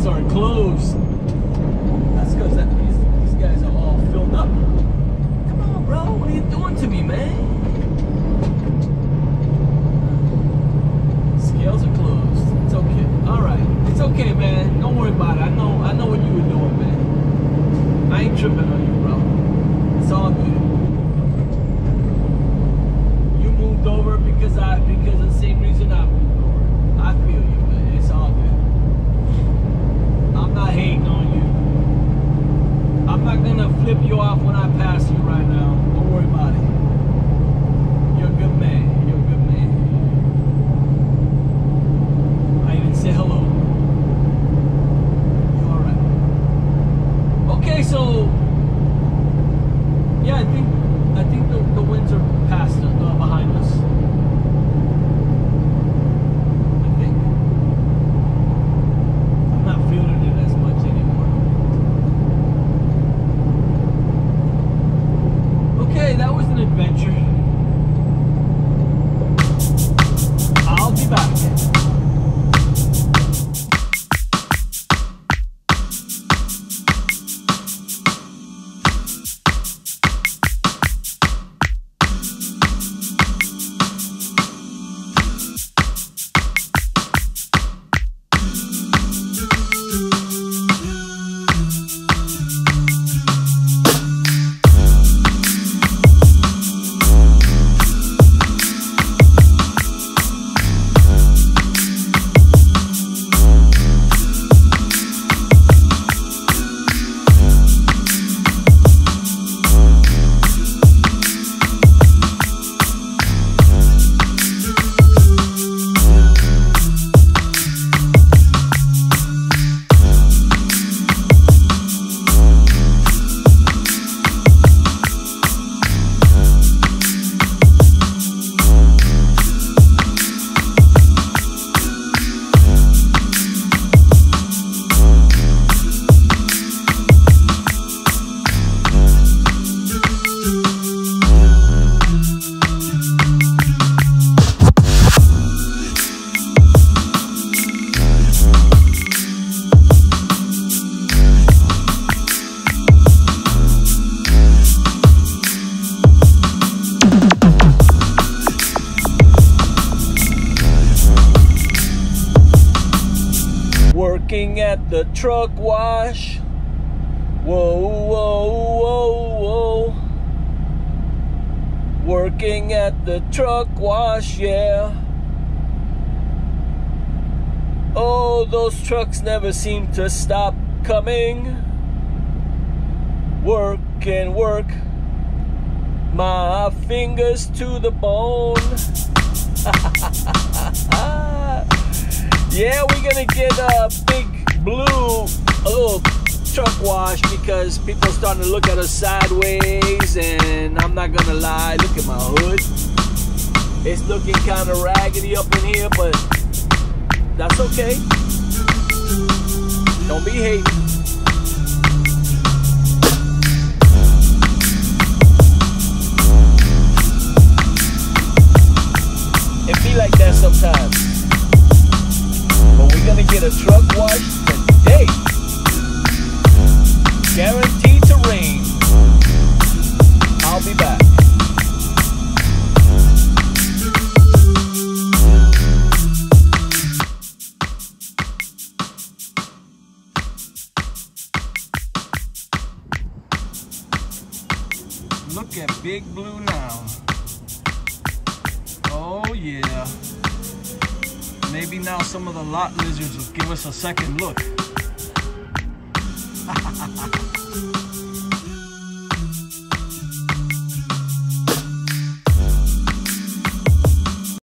scales are closed. That's because these guys are all filled up. Come on, bro. What are you doing to me, man? Scales are closed. It's okay. All right. It's okay, man. Don't worry about it. I know what you were doing, man. I ain't tripping on you, bro. It's all good. You moved over because of the same reason I moved over. I feel you, man. It's all good. I'm not hating on you. I'm not gonna flip you off when I pass you right now. Don't worry about it. You're a good man. You're a good man. I even say hello. You alright? Okay, so yeah, I think the winds are past behind us. I think. I'm not feeling it as much anymore. Okay, that was an adventure. I'll be back. Working at the truck wash. Whoa, whoa, whoa, whoa. Working at the truck wash, yeah. Oh, those trucks never seem to stop coming. Work and work, my fingers to the bone. Yeah, we're gonna get a big blue, a little truck wash because people are starting to look at us sideways, and I'm not gonna lie, look at my hood. It's looking kind of raggedy up in here, but that's okay. Don't be hating. It be like that sometimes. But we're gonna get a truck wash today. Guaranteed to rain. I'll be back. Look at Big Blue now. Oh yeah. Maybe now some of the lot lizards will give us a second look.